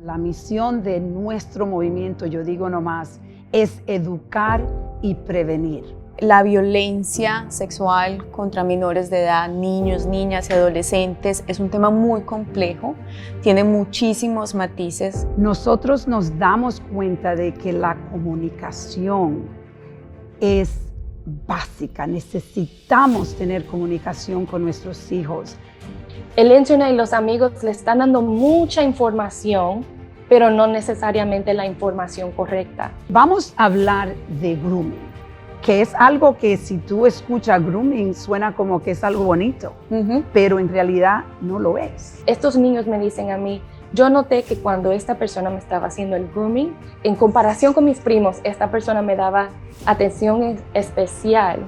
La misión de nuestro movimiento, Yo Digo No Más, es educar y prevenir. La violencia sexual contra menores de edad, niños, niñas y adolescentes es un tema muy complejo, tiene muchísimos matices. Nosotros nos damos cuenta de que la comunicación es básica, necesitamos tener comunicación con nuestros hijos. El internet y los amigos le están dando mucha información, pero no necesariamente la información correcta. Vamos a hablar de grooming, que es algo que si tú escuchas grooming suena como que es algo bonito, pero en realidad no lo es. Estos niños me dicen a mí, yo noté que cuando esta persona me estaba haciendo el grooming, en comparación con mis primos, esta persona me daba atención especial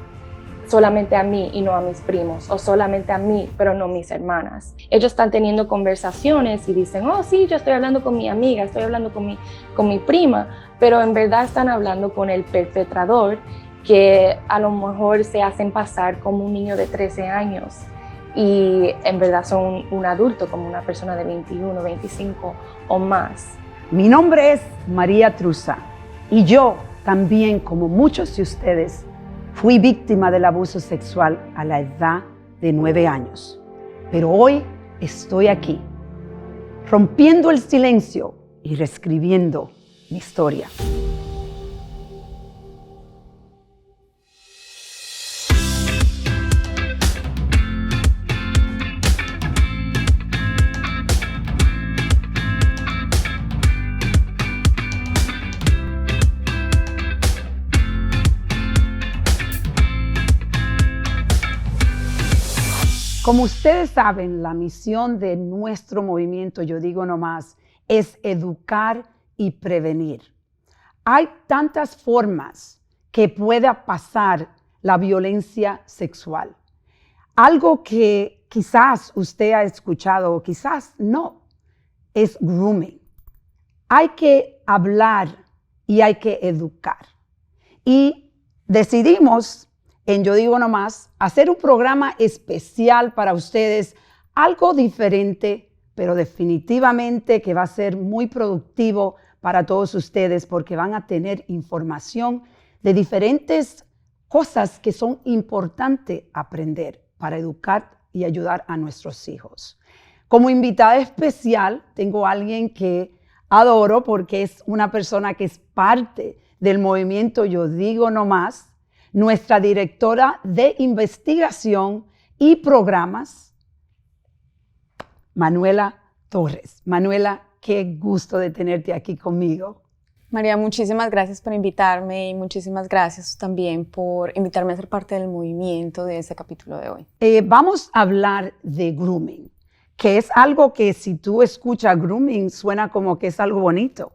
solamente a mí y no a mis primos, o solamente a mí, pero no a mis hermanas. Ellos están teniendo conversaciones y dicen, oh sí, yo estoy hablando con mi amiga, estoy hablando con mi prima, pero en verdad están hablando con el perpetrador, que a lo mejor se hacen pasar como un niño de 13 años y en verdad son un adulto, como una persona de 21, 25 o más. Mi nombre es María Trusa y yo también, como muchos de ustedes, fui víctima del abuso sexual a la edad de 9 años. Pero hoy estoy aquí, rompiendo el silencio y reescribiendo mi historia. Como ustedes saben, la misión de nuestro movimiento, Yo Digo No Más, es educar y prevenir. Hay tantas formas que pueda pasar la violencia sexual. Algo que quizás usted ha escuchado o quizás no, es grooming. Hay que hablar y hay que educar. Y decidimos en Yo Digo No Más, hacer un programa especial para ustedes, algo diferente, pero definitivamente que va a ser muy productivo para todos ustedes porque van a tener información de diferentes cosas que son importantes aprender para educar y ayudar a nuestros hijos. Como invitada especial, tengo a alguien que adoro porque es una persona que es parte del movimiento Yo Digo No Más, nuestra directora de investigación y programas, Manuela Torres. Manuela, qué gusto de tenerte aquí conmigo. María, muchísimas gracias por invitarme y muchísimas gracias también por invitarme a ser parte del movimiento de este capítulo de hoy. Vamos a hablar de grooming, que es algo que si tú escuchas grooming suena como que es algo bonito,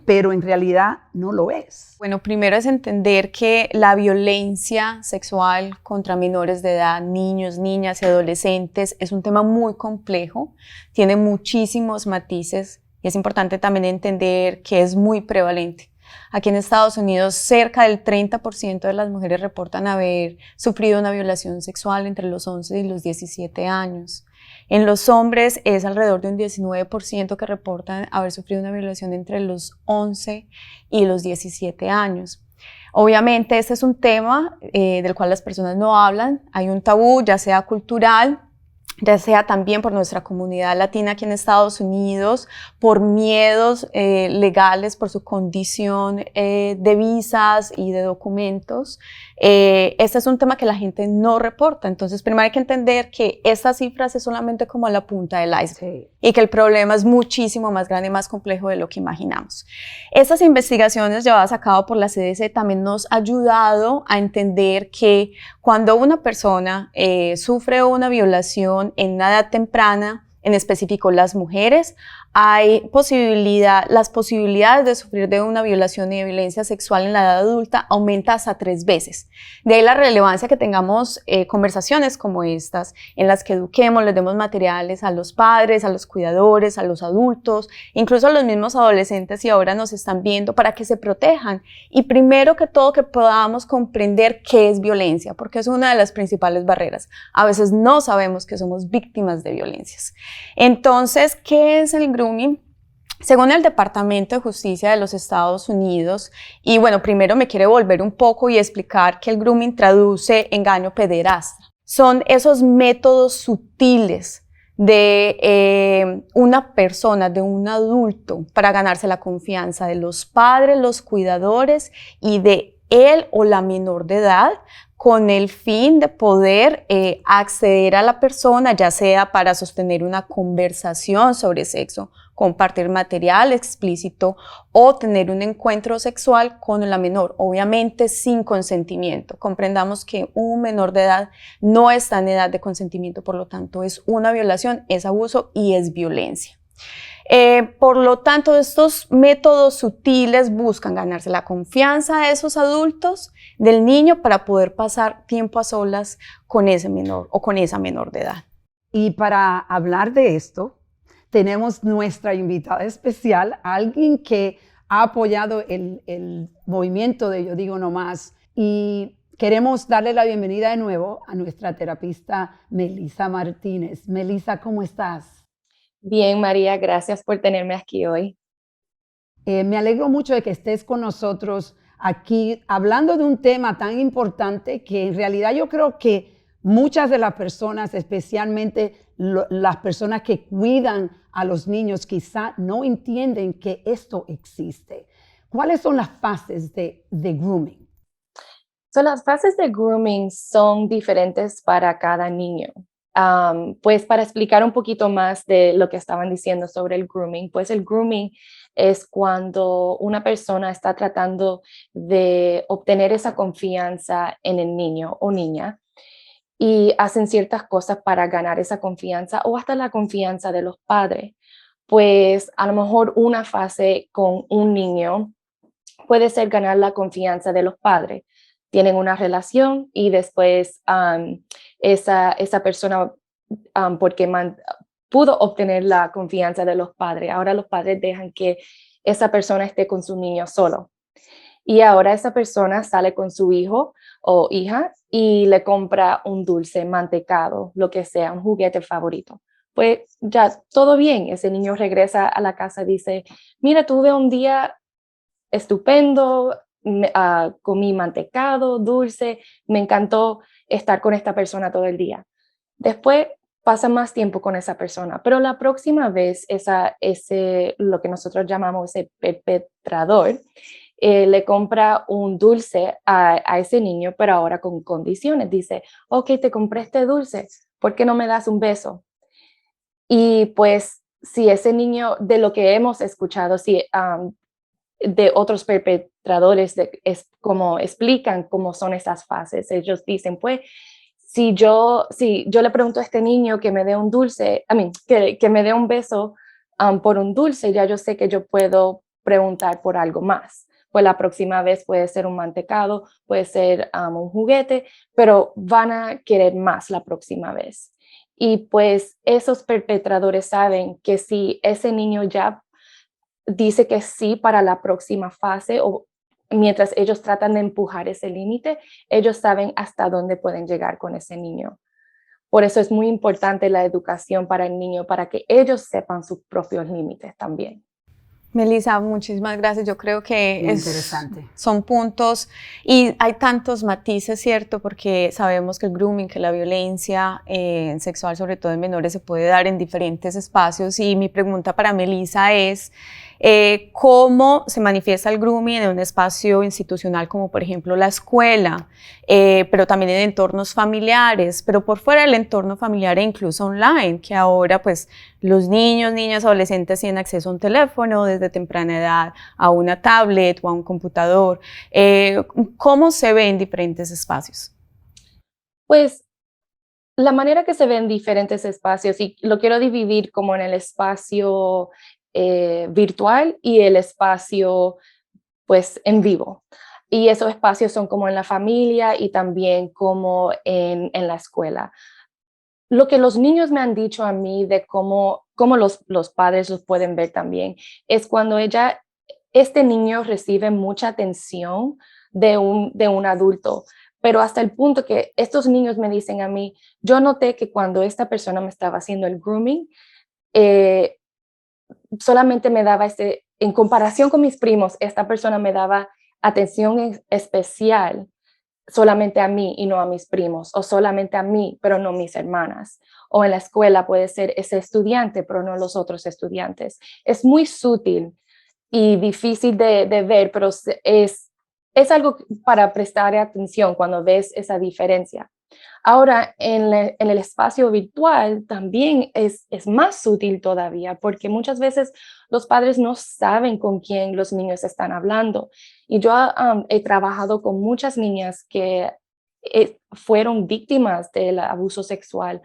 pero en realidad no lo es. Bueno, primero es entender que la violencia sexual contra menores de edad, niños, niñas y adolescentes es un tema muy complejo, tiene muchísimos matices y es importante también entender que es muy prevalente. Aquí en Estados Unidos, cerca del 30% de las mujeres reportan haber sufrido una violación sexual entre los 11 y los 17 años. En los hombres es alrededor de un 19% que reportan haber sufrido una violación entre los 11 y los 17 años. Obviamente este es un tema del cual las personas no hablan, hay un tabú, ya sea cultural, ya sea también por nuestra comunidad latina aquí en Estados Unidos, por miedos legales, por su condición de visas y de documentos. Este es un tema que la gente no reporta, entonces primero hay que entender que estas cifras es solamente como la punta del iceberg y que el problema es muchísimo más grande y más complejo de lo que imaginamos. Estas investigaciones llevadas a cabo por la CDC también nos han ayudado a entender que cuando una persona sufre una violación en una edad temprana, en específico las mujeres, hay las posibilidades de sufrir de una violación y de violencia sexual en la edad adulta aumenta hasta 3 veces. De ahí la relevancia que tengamos conversaciones como estas, en las que eduquemos, les demos materiales a los padres, a los cuidadores, a los adultos, incluso a los mismos adolescentes y ahora nos están viendo para que se protejan. Y primero que todo que podamos comprender qué es violencia, porque es una de las principales barreras. A veces no sabemos que somos víctimas de violencias. Entonces, ¿qué es el grooming? Según el Departamento de Justicia de los Estados Unidos, y bueno, primero me quiere volver un poco y explicar que el grooming traduce engaño pederastra. Son esos métodos sutiles de una persona, de un adulto, para ganarse la confianza de los padres, los cuidadores y de él o la menor de edad, con el fin de poder acceder a la persona, ya sea para sostener una conversación sobre sexo, compartir material explícito o tener un encuentro sexual con la menor, obviamente sin consentimiento. Comprendamos que un menor de edad no está en edad de consentimiento, por lo tanto es una violación, es abuso y es violencia. Por lo tanto, estos métodos sutiles buscan ganarse la confianza de esos adultos, del niño, para poder pasar tiempo a solas con ese menor o con esa menor de edad. Y para hablar de esto, tenemos nuestra invitada especial, alguien que ha apoyado el movimiento de Yo Digo No Más, y queremos darle la bienvenida de nuevo a nuestra terapista Melissa Martínez. Melissa, ¿cómo estás? Bien, María, gracias por tenerme aquí hoy. Me alegro mucho de que estés con nosotros aquí hablando de un tema tan importante que en realidad yo creo que muchas de las personas, especialmente las personas que cuidan a los niños, quizá no entienden que esto existe. ¿Cuáles son las fases de grooming? Las fases de grooming son diferentes para cada niño. Pues para explicar un poquito más de lo que estaban diciendo sobre el grooming, pues el grooming es cuando una persona está tratando de obtener esa confianza en el niño o niña y hacen ciertas cosas para ganar esa confianza o hasta la confianza de los padres. Pues a lo mejor una fase con un niño puede ser ganar la confianza de los padres. Tienen una relación y después esa persona, porque pudo obtener la confianza de los padres, ahora los padres dejan que esa persona esté con su niño solo. Y ahora esa persona sale con su hijo o hija y le compra un dulce, mantecado, lo que sea, un juguete favorito. Pues ya todo bien, ese niño regresa a la casa y dice, mira, tuve un día estupendo, comí mantecado, dulce, me encantó estar con esta persona todo el día. Después pasa más tiempo con esa persona, pero la próxima vez lo que nosotros llamamos ese perpetrador, le compra un dulce a ese niño, pero ahora con condiciones. Dice, ok, te compré este dulce, ¿por qué no me das un beso? Y pues si ese niño, de lo que hemos escuchado, si de otros perpetradores, es como explican cómo son esas fases. Ellos dicen, pues, si yo le pregunto a este niño que me dé un dulce, que me dé un beso por un dulce, ya yo sé que yo puedo preguntar por algo más. Pues la próxima vez puede ser un mantecado, puede ser un juguete, pero van a querer más la próxima vez. Y pues esos perpetradores saben que si ese niño ya dice que sí para la próxima fase o mientras ellos tratan de empujar ese límite, ellos saben hasta dónde pueden llegar con ese niño. Por eso es muy importante la educación para el niño, para que ellos sepan sus propios límites también. Melissa, muchísimas gracias. Yo creo que Interesante. son puntos y hay tantos matices, ¿cierto? Porque sabemos que el grooming, que la violencia sexual, sobre todo en menores, se puede dar en diferentes espacios. Y mi pregunta para Melissa es, ¿cómo se manifiesta el grooming en un espacio institucional como por ejemplo la escuela, pero también en entornos familiares, pero por fuera del entorno familiar e incluso online, que ahora pues los niños, niñas, adolescentes tienen acceso a un teléfono desde temprana edad, a una tablet o a un computador? ¿Cómo se ve en diferentes espacios? Pues la manera que se ve en diferentes espacios, y lo quiero dividir como en el espacio virtual y el espacio pues en vivo. Y esos espacios son como en la familia y también como en la escuela. Lo que los niños me han dicho a mí de cómo los padres los pueden ver también es cuando este niño recibe mucha atención de un adulto, pero hasta el punto que estos niños me dicen a mí, yo noté que cuando esta persona me estaba haciendo el grooming, solamente me daba en comparación con mis primos, esta persona me daba atención especial solamente a mí y no a mis primos, o solamente a mí, pero no mis hermanas. O en la escuela puede ser ese estudiante, pero no los otros estudiantes. Es muy sutil y difícil de ver, pero es algo para prestar atención cuando ves esa diferencia. Ahora, en el espacio virtual también es más sutil todavía, porque muchas veces los padres no saben con quién los niños están hablando. Y yo he trabajado con muchas niñas que fueron víctimas del abuso sexual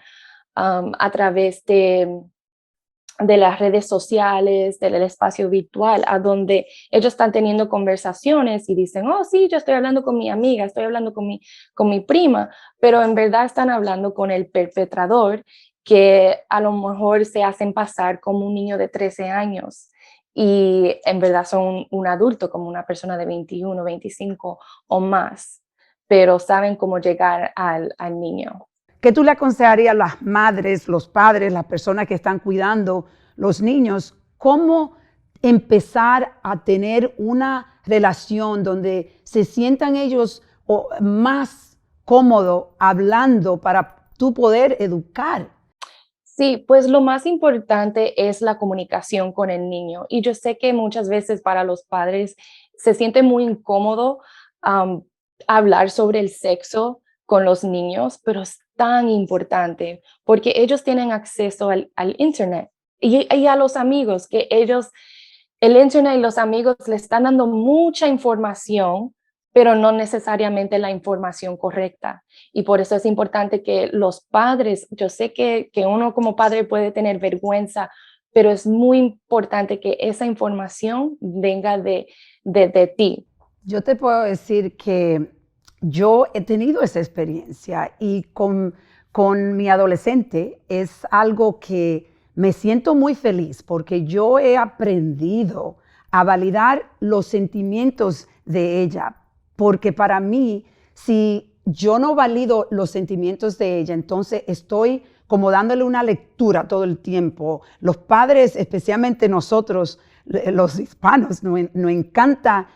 a través de las redes sociales, del espacio virtual, a donde ellos están teniendo conversaciones y dicen, oh, sí, yo estoy hablando con mi amiga, estoy hablando con mi prima, pero en verdad están hablando con el perpetrador, que a lo mejor se hacen pasar como un niño de 13 años y en verdad son un adulto, como una persona de 21, 25 o más, pero saben cómo llegar al niño. ¿Qué tú le aconsejarías a las madres, los padres, las personas que están cuidando los niños? ¿Cómo empezar a tener una relación donde se sientan ellos más cómodos hablando para tú poder educar? Sí, pues lo más importante es la comunicación con el niño. Y yo sé que muchas veces para los padres se siente muy incómodo am, hablar sobre el sexo con los niños, pero es tan importante porque ellos tienen acceso al Internet y a los amigos, que el Internet y los amigos le están dando mucha información, pero no necesariamente la información correcta. Y por eso es importante que los padres, yo sé que uno como padre puede tener vergüenza, pero es muy importante que esa información venga de ti. Yo te puedo decir que yo he tenido esa experiencia y con mi adolescente es algo que me siento muy feliz porque yo he aprendido a validar los sentimientos de ella, porque para mí, si yo no valido los sentimientos de ella, entonces estoy como dándole una lectura todo el tiempo. Los padres, especialmente nosotros, los hispanos, nos encanta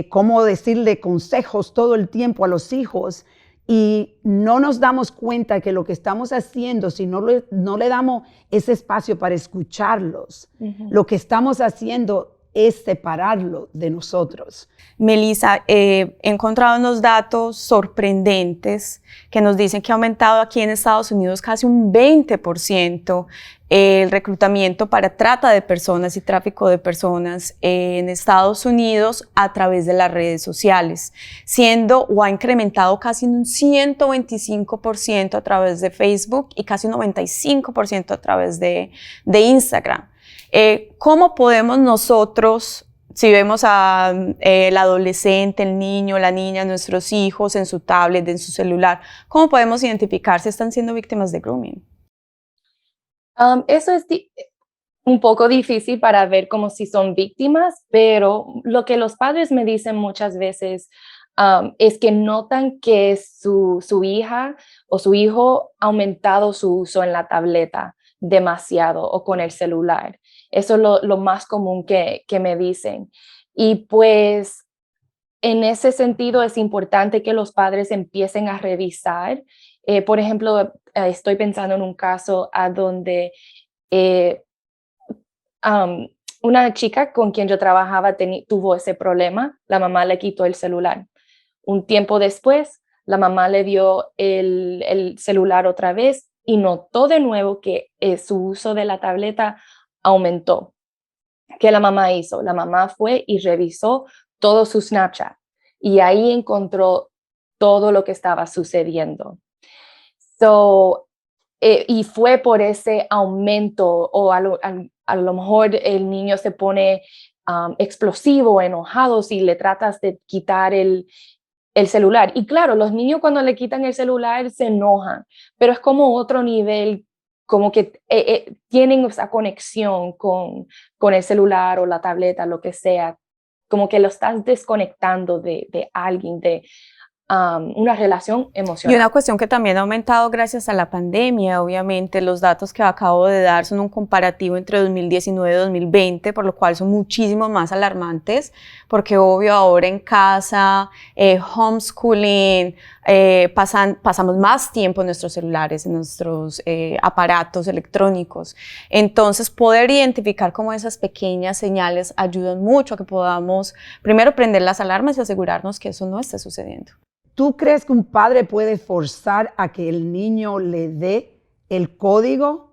cómo decirle consejos todo el tiempo a los hijos y no nos damos cuenta que lo que estamos haciendo, si no le damos ese espacio para escucharlos, lo que estamos haciendo es separarlo de nosotros. Melissa, he encontrado unos datos sorprendentes que nos dicen que ha aumentado aquí en Estados Unidos casi un 20% el reclutamiento para trata de personas y tráfico de personas en Estados Unidos a través de las redes sociales, siendo o ha incrementado casi un 125% a través de Facebook y casi un 95% a través de Instagram. ¿Cómo podemos nosotros, si vemos al adolescente, el niño, la niña, nuestros hijos en su tablet, en su celular, cómo podemos identificar si están siendo víctimas de grooming? Eso es un poco difícil para ver como si son víctimas, pero lo que los padres me dicen muchas veces es que notan que su hija o su hijo ha aumentado su uso en la tableta demasiado o con el celular. Eso es lo más común que me dicen. Y pues en ese sentido es importante que los padres empiecen a revisar. Por ejemplo, estoy pensando en un caso a donde eh, um, una chica con quien yo trabajaba tuvo ese problema. La mamá le quitó el celular. Un tiempo después, la mamá le dio el celular otra vez y notó de nuevo que su uso de la tableta aumentó. ¿Qué la mamá hizo? La mamá fue y revisó todo su Snapchat y ahí encontró todo lo que estaba sucediendo. Y fue por ese aumento o a lo mejor el niño se pone explosivo, enojado si le tratas de quitar el celular. Y claro, los niños cuando le quitan el celular se enojan, pero es como otro nivel, como que tienen esa conexión con el celular o la tableta, lo que sea, como que lo estás desconectando de alguien, una relación Y emocional. una cuestión que también ha aumentado gracias a la pandemia, obviamente los datos que acabo de dar son un comparativo entre 2019 y 2020, por lo cual son muchísimo más alarmantes, porque obvio ahora en casa, homeschooling, pasamos más tiempo en nuestros celulares, en nuestros aparatos electrónicos. Entonces poder identificar como esas pequeñas señales ayudan mucho a que podamos primero prender las alarmas y asegurarnos que eso no esté sucediendo. ¿Tú crees que un padre puede forzar a que el niño le dé el código?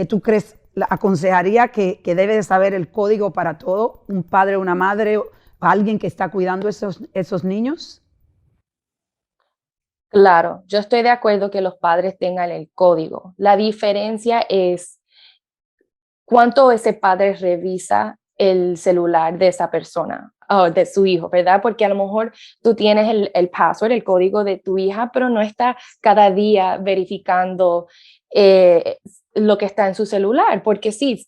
¿Tú crees, aconsejaría que debe de saber el código para todo, un padre, una madre, o alguien que está cuidando esos niños? Claro, yo estoy de acuerdo que los padres tengan el código. La diferencia es cuánto ese padre revisa el celular de esa persona o de su hijo, ¿verdad? Porque a lo mejor tú tienes el password, el código de tu hija, pero no está cada día verificando lo que está en su celular, porque sí,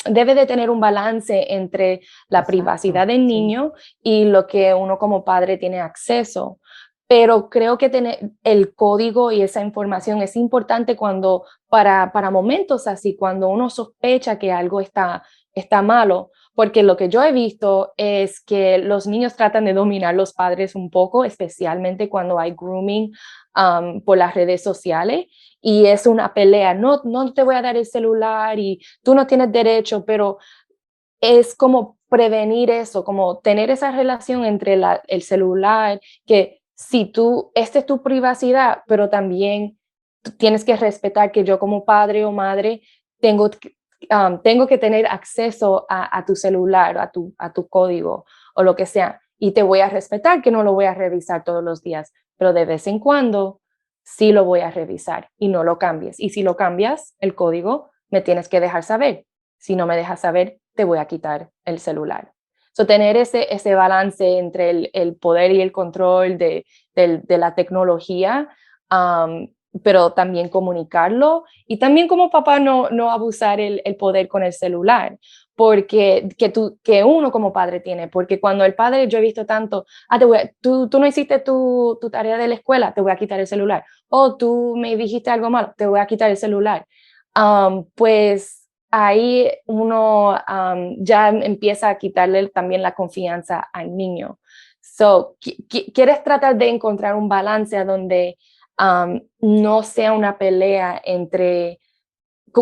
debe de tener un balance entre la Exacto, privacidad del sí. niño y lo que uno como padre tiene acceso. Pero creo que tener el código y esa información es importante cuando, para momentos así, cuando uno sospecha que algo está malo, porque lo que yo he visto es que los niños tratan de dominar los padres un poco, especialmente cuando hay grooming por las redes sociales, y es una pelea, no, no te voy a dar el celular y tú no tienes derecho, pero es como prevenir eso, como tener esa relación entre el celular, que si tú, esta es tu privacidad, pero también tú tienes que respetar que yo como padre o madre tengo, tengo que tener acceso a tu celular, a tu código o lo que sea, y te voy a respetar que no lo voy a revisar todos los días, pero de vez en cuando sí lo voy a revisar y no lo cambies. Y si lo cambias, el código, me tienes que dejar saber. Si no me dejas saber, te voy a quitar el celular. So, tener ese balance entre el poder y el control de la tecnología, pero también comunicarlo y también como papá no abusar el poder con el celular, porque que uno como padre tiene, porque cuando el padre, yo he visto tanto, tú no hiciste tu tarea de la escuela, te voy a quitar el celular, o tú me dijiste algo malo, te voy a quitar el celular. Pues ahí uno ya empieza a quitarle también la confianza al niño. So, quieres tratar de encontrar un balance a donde no sea una pelea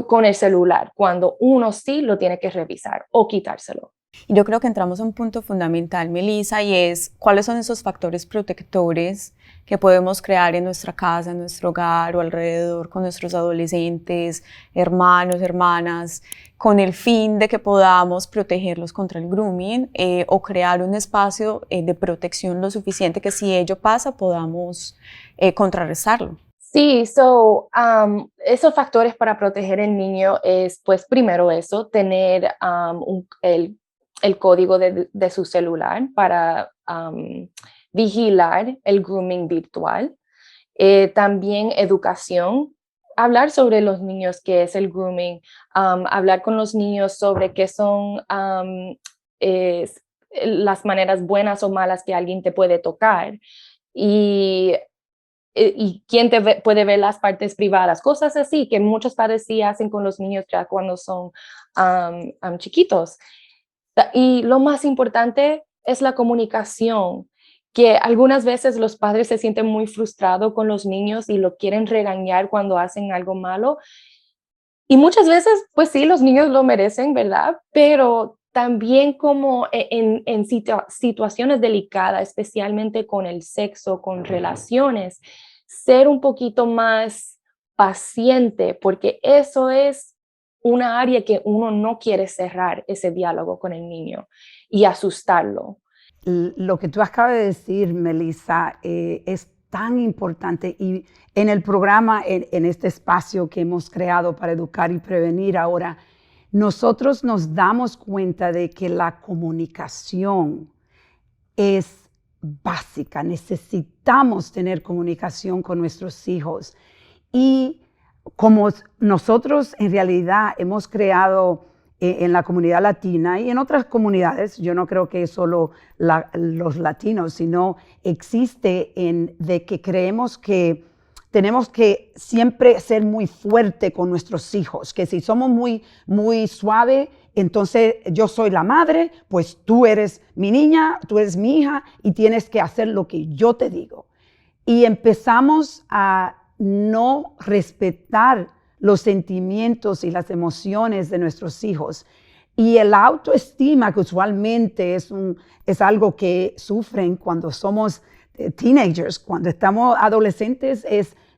con el celular, cuando uno sí lo tiene que revisar o quitárselo. Y yo creo que entramos a un punto fundamental, Melissa, y es cuáles son esos factores protectores que podemos crear en nuestra casa, en nuestro hogar o alrededor con nuestros adolescentes, hermanos, hermanas, con el fin de que podamos protegerlos contra el grooming o crear un espacio de protección lo suficiente que si ello pasa podamos contrarrestarlo. Sí, esos factores para proteger al niño es, pues, primero eso, tener el código de su celular para vigilar el grooming virtual. También educación, hablar sobre los niños, qué es el grooming, hablar con los niños sobre qué son las maneras buenas o malas que alguien te puede tocar. Y quién puede ver las partes privadas, cosas así que muchos padres sí hacen con los niños ya cuando son chiquitos. Y lo más importante es la comunicación, que algunas veces los padres se sienten muy frustrados con los niños y lo quieren regañar cuando hacen algo malo. Y muchas veces, pues sí, los niños lo merecen, ¿verdad? Pero también como en situaciones delicadas, especialmente con el sexo, con relaciones, ser un poquito más paciente, porque eso es una área que uno no quiere cerrar ese diálogo con el niño y asustarlo. Lo que tú acabas de decir, Melissa, es tan importante y en el programa, en este espacio que hemos creado para educar y prevenir ahora, nosotros nos damos cuenta de que la comunicación es básica. Necesitamos tener comunicación con nuestros hijos. Y como nosotros en realidad hemos creado en la comunidad latina y en otras comunidades, yo no creo que es solo los latinos, sino existe de que creemos que tenemos que siempre ser muy fuerte con nuestros hijos, que si somos muy suave, entonces yo soy la madre, pues tú eres mi niña, tú eres mi hija y tienes que hacer lo que yo te digo. Y empezamos a no respetar los sentimientos y las emociones de nuestros hijos. Y el autoestima, que usualmente es algo que sufren cuando somos teenagers, cuando estamos adolescentes,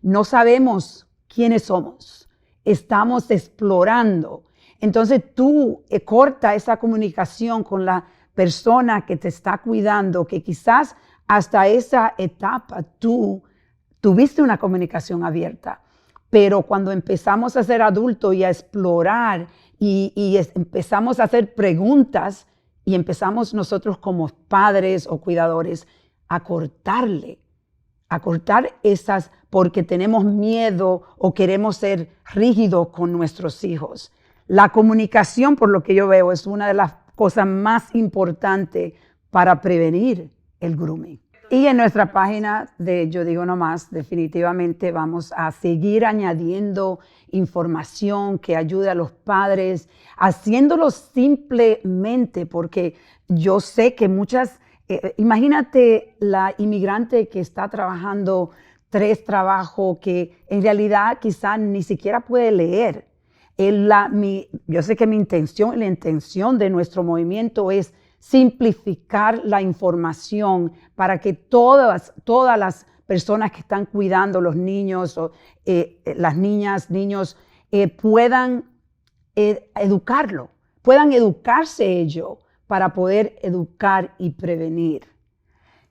no sabemos quiénes somos. Estamos explorando. Entonces tú corta esa comunicación con la persona que te está cuidando, que quizás hasta esa etapa tú tuviste una comunicación abierta. Pero cuando empezamos a ser adultos y a explorar y empezamos a hacer preguntas y empezamos nosotros como padres o cuidadores a cortar esas porque tenemos miedo o queremos ser rígidos con nuestros hijos. La comunicación, por lo que yo veo, es una de las cosas más importantes para prevenir el grooming. Y en nuestra página de Yo Digo No Más, definitivamente vamos a seguir añadiendo información que ayude a los padres, haciéndolo simplemente porque yo sé que imagínate la inmigrante que está trabajando 3 trabajos, que en realidad quizás ni siquiera puede leer. Yo sé que la intención de nuestro movimiento es simplificar la información para que todas las personas que están cuidando los niños, las niñas, niños, puedan puedan educarse ellos para poder educar y prevenir.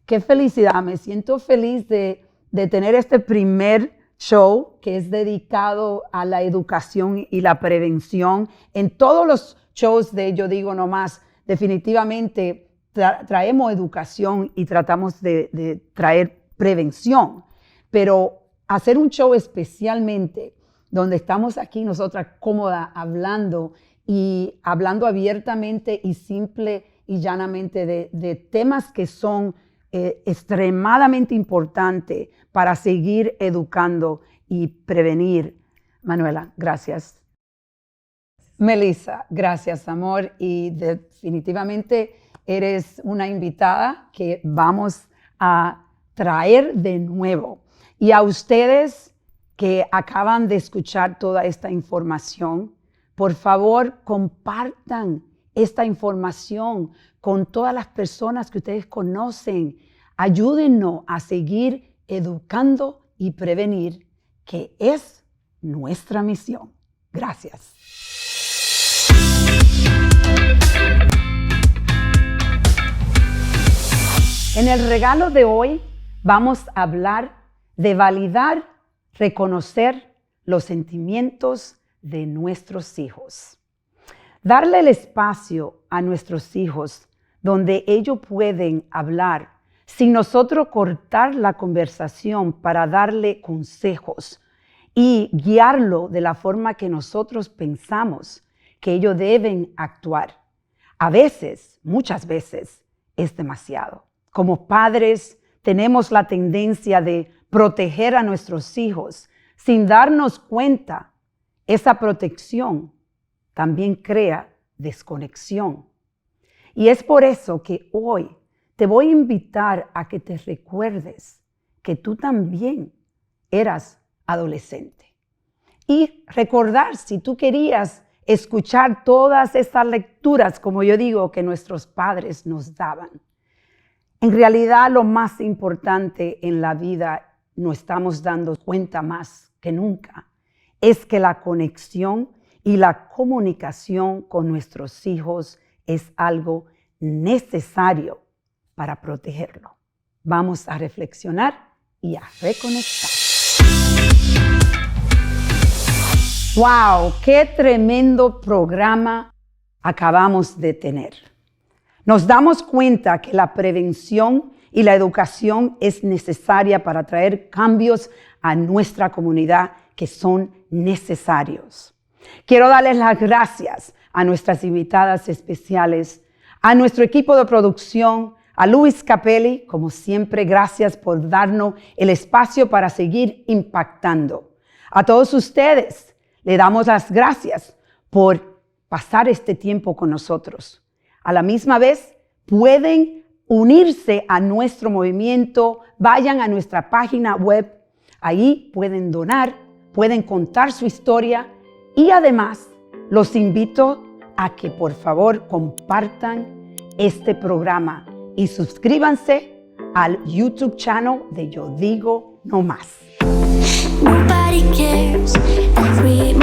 Qué felicidad, me siento feliz de tener este primer show que es dedicado a la educación y la prevención. En todos los shows de Yo Digo No Más, definitivamente traemos educación y tratamos de traer prevención, pero hacer un show especialmente donde estamos aquí nosotras cómodas hablando abiertamente y simple y llanamente de temas que son extremadamente importantes para seguir educando y prevenir. Manuela, gracias. Melissa, gracias, amor. Y definitivamente eres una invitada que vamos a traer de nuevo. Y a ustedes que acaban de escuchar toda esta información, por favor, compartan esta información con todas las personas que ustedes conocen. Ayúdennos a seguir educando y prevenir, que es nuestra misión. Gracias. En el regalo de hoy vamos a hablar de validar, reconocer los sentimientos de nuestros hijos. Darle el espacio a nuestros hijos donde ellos pueden hablar sin nosotros cortar la conversación para darle consejos y guiarlo de la forma que nosotros pensamos que ellos deben actuar. A veces, muchas veces, es demasiado. Como padres, tenemos la tendencia de proteger a nuestros hijos sin darnos cuenta. Esa protección también crea desconexión. Y es por eso que hoy te voy a invitar a que te recuerdes que tú también eras adolescente. Y recordar si tú querías escuchar todas esas lecturas, como yo digo, que nuestros padres nos daban. En realidad, lo más importante en la vida, nos estamos dando cuenta más que nunca, es que la conexión y la comunicación con nuestros hijos es algo necesario para protegerlo. Vamos a reflexionar y a reconectar. ¡Wow! ¡Qué tremendo programa acabamos de tener! Nos damos cuenta que la prevención y la educación es necesaria para traer cambios a nuestra comunidad que son necesarios. Quiero darles las gracias a nuestras invitadas especiales, a nuestro equipo de producción, a Luis Capelli, como siempre, gracias por darnos el espacio para seguir impactando. A todos ustedes, le damos las gracias por pasar este tiempo con nosotros. A la misma vez, pueden unirse a nuestro movimiento, vayan a nuestra página web, ahí pueden donar, pueden contar su historia y además los invito a que por favor compartan este programa y suscríbanse al YouTube channel de Yo Digo No Más. Nobody cares, every